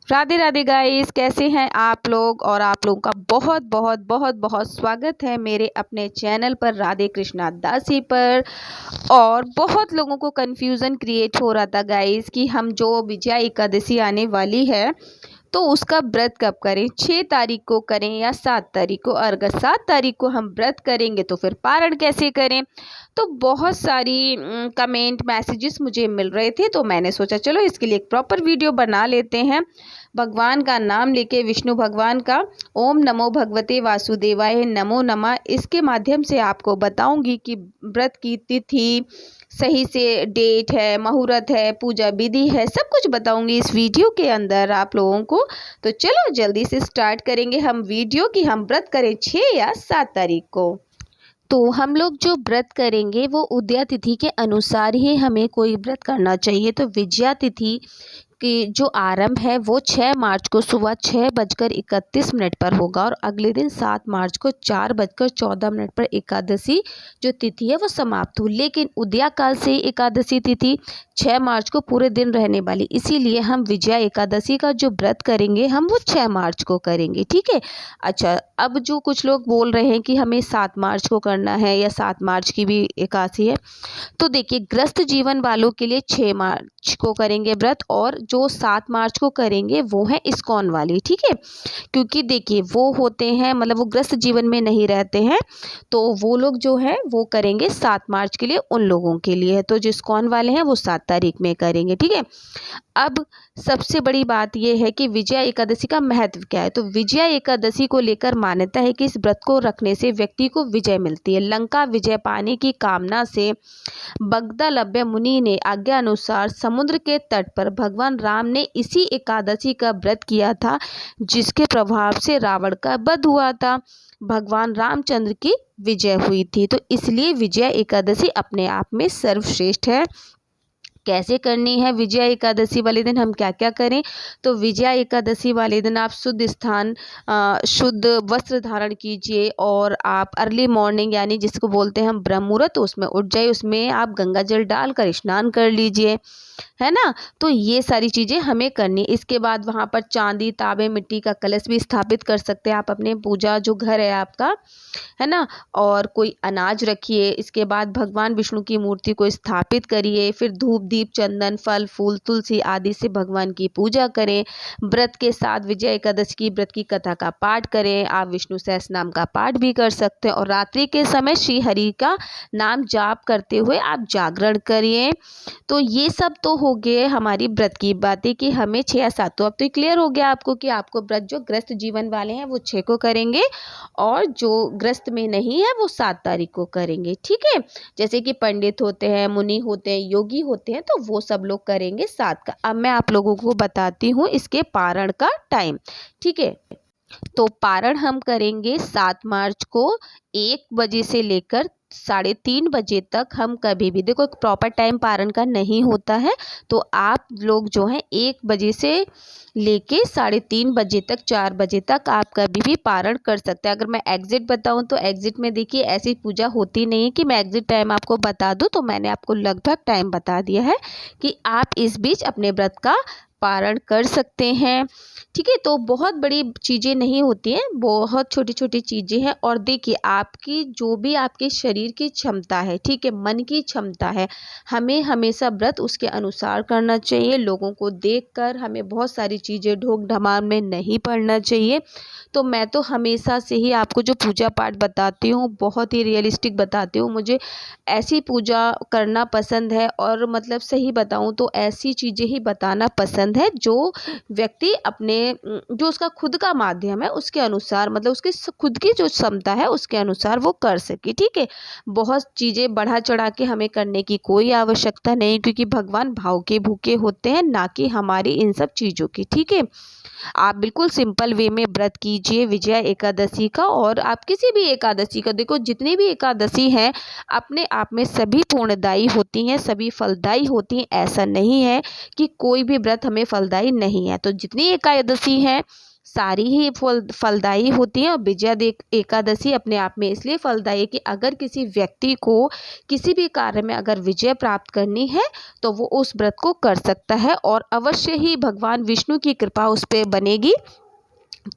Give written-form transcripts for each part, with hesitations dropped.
Radhe Radhe guys, कैसे हैं आप लोग। और आप लोगों का बहुत बहुत बहुत बहुत स्वागत है मेरे अपने चैनल पर राधे कृष्णा दासी पर। और बहुत लोगों को कन्फ्यूज़न क्रिएट हो रहा था गाइस कि हम जो विजया एकादशी आने वाली है तो उसका व्रत कब करें, 6 तारीख को करें या 7 तारीख को। और अगर 7 तारीख को हम व्रत करेंगे तो फिर पारण कैसे करें। तो बहुत सारी कमेंट मैसेजेस मुझे मिल रहे थे, तो मैंने सोचा चलो इसके लिए एक प्रॉपर वीडियो बना लेते हैं। भगवान का नाम लेके, विष्णु भगवान का ओम नमो भगवते वासुदेवाय नमो नमः, इसके माध्यम से आपको बताऊंगी कि व्रत की तिथि सही से, डेट है, मुहूर्त है, पूजा विधि है, सब कुछ बताऊंगी इस वीडियो के अंदर आप लोगों को। तो चलो जल्दी से स्टार्ट करेंगे हम वीडियो कि हम व्रत करें 6 या 7 तारीख को। तो हम लोग जो व्रत करेंगे वो उदया तिथि के अनुसार ही हमें कोई व्रत करना चाहिए। तो विजया तिथि की जो आरंभ है वो 6 मार्च को सुबह 6:31 पर होगा और अगले दिन 7 मार्च को 4:14 पर एकादशी जो तिथि है वो समाप्त हो। लेकिन उदया काल से एकादशी तिथि 6 मार्च को पूरे दिन रहने वाली, इसीलिए हम विजया एकादशी का जो व्रत करेंगे हम वो 6 मार्च को करेंगे, ठीक है। अच्छा, अब जो कुछ लोग बोल रहे हैं कि हमें 7 मार्च को करना है या 7 मार्च की भी एकादशी है, तो देखिए ग्रस्त जीवन वालों के लिए 6 मार्च को करेंगे व्रत, और जो 7 मार्च को करेंगे वो है इस्कॉन वाली, ठीक है। क्योंकि देखिए वो होते हैं, मतलब वो ग्रस्त जीवन में नहीं रहते हैं, तो वो लोग जो है वो करेंगे 7 मार्च के लिए, उन लोगों के लिए है। तो जो इस्कॉन वाले हैं वो 7 तारीख में करेंगे, ठीक है। अब सबसे बड़ी बात यह है कि विजया एकादशी का महत्व क्या है। तो विजया एकादशी को लेकर मान्यता है कि इस व्रत को रखने से व्यक्ति को विजय मिलती है। लंका विजय पाने की कामना से बगदालभ्य मुनि ने आज्ञा अनुसार समुद्र के तट पर भगवान राम ने इसी एकादशी का व्रत किया था, जिसके प्रभाव से रावण का वध हुआ था, भगवान रामचंद्र की विजय हुई थी। तो इसलिए विजया एकादशी अपने आप में सर्वश्रेष्ठ है। कैसे करनी है विजया एकादशी वाले दिन, हम क्या क्या करें। तो विजया एकादशी वाले दिन आप शुद्ध स्थान, शुद्ध वस्त्र धारण कीजिए और आप अर्ली मॉर्निंग यानी जिसको बोलते हैं हम ब्रह्म मुहूर्त, उसमें उठ जाइए, उसमें आप गंगा जल डालकर स्नान कर लीजिए, है ना। तो ये सारी चीज़ें हमें करनी है। इसके बाद वहाँ पर चांदी, तांबे, मिट्टी का कलश भी स्थापित कर सकते हैं आप अपने पूजा जो घर है आपका, है ना। और कोई अनाज रखिए। इसके बाद भगवान विष्णु की मूर्ति को स्थापित करिए, फिर धूप दीप चंदन फल फूल तुलसी आदि से भगवान की पूजा करें। व्रत के साथ विजय एकादशी की व्रत की कथा का पाठ करें। आप विष्णु सहस्रनाम का पाठ भी कर सकते हैं और रात्रि के समय श्री हरि का नाम जाप करते हुए आप जागरण करिए। तो ये सब तो हो गए हमारी व्रत की बातें कि हमें 6 या 7। तो अब तो क्लियर हो गया आपको कि आपको व्रत जो ग्रस्त जीवन वाले हैं वो 6 को करेंगे और जो ग्रस्त में नहीं है वो 7 तारीख को करेंगे, ठीक है। जैसे कि पंडित होते हैं, मुनि होते हैं, योगी होते हैं, तो वो सब लोग करेंगे 7 का। अब मैं आप लोगों को बताती हूँ इसके पारण का टाइम, ठीक है। तो पारण हम करेंगे 7 मार्च को 1 बजे से लेकर 3:30 बजे तक। हम कभी भी, देखो एक प्रॉपर टाइम पारण का नहीं होता है, तो आप लोग जो हैं 1 बजे से लेके 3:30 बजे तक, 4 बजे तक आप कभी भी पारण कर सकते हैं। अगर मैं एग्जिट बताऊं तो एग्जिट में देखिए ऐसी पूजा होती नहीं है कि मैं एग्जिट टाइम आपको बता दूं, तो मैंने आपको लगभग टाइम बता दिया है कि आप इस बीच अपने व्रत का पारण कर सकते हैं, ठीक है। तो बहुत बड़ी चीज़ें नहीं होती हैं, बहुत छोटी छोटी चीज़ें हैं। और देखिए आपकी जो भी आपके शरीर की क्षमता है, ठीक है, मन की क्षमता है, हमें हमेशा व्रत उसके अनुसार करना चाहिए। लोगों को देखकर हमें बहुत सारी चीज़ें ढोक ढमाल में नहीं पड़ना चाहिए। तो मैं तो हमेशा से ही आपको जो पूजा पाठ बताती हूँ बहुत ही रियलिस्टिक बताती हूँ। मुझे ऐसी पूजा करना पसंद है, और मतलब सही बताऊँ तो ऐसी चीज़ें ही बताना पसंद है जो व्यक्ति अपने जो उसका खुद का माध्यम है उसके अनुसार, मतलब उसकी खुद की जो क्षमता है उसके अनुसार वो कर सके, ठीक है। बहुत चीज़ें बढ़ा चढ़ा के हमें करने की कोई आवश्यकता नहीं, क्योंकि भगवान भाव के भूखे होते हैं, ना कि हमारी इन सब चीज़ों की, ठीक है। आप बिल्कुल सिंपल वे में व्रत कीजिए विजया एकादशी का। और आप किसी भी एकादशी का, देखो जितनी भी एकादशी हैं अपने आप में सभी पूर्णदायी होती हैं, सभी फलदायी होती हैं। ऐसा नहीं है कि कोई भी व्रत हमें फलदायी नहीं है। तो जितनी एकादशी हैं सारी ही फलदायी होती हैं। और विजया एकादशी अपने आप में इसलिए फलदायी है कि अगर किसी व्यक्ति को किसी भी कार्य में अगर विजय प्राप्त करनी है तो वो उस व्रत को कर सकता है और अवश्य ही भगवान विष्णु की कृपा उस पर बनेगी।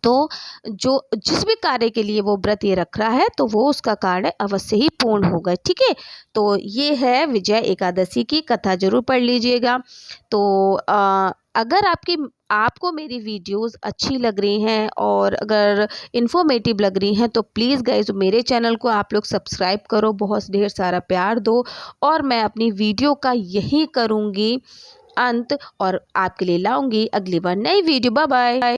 तो जो जिस भी कार्य के लिए वो व्रत ये रख रहा है तो वो उसका कार्य अवश्य ही पूर्ण होगा। ठीक है, तो ये है विजया एकादशी की कथा, जरूर पढ़ लीजिएगा। तो अगर आपको मेरी वीडियोस अच्छी लग रही हैं और अगर इन्फॉर्मेटिव लग रही हैं तो प्लीज़ गाइस मेरे चैनल को आप लोग सब्सक्राइब करो, बहुत ढेर सारा प्यार दो। और मैं अपनी वीडियो का यही करूँगी अंत और आपके लिए लाऊंगी अगली बार नई वीडियो। Bye bye.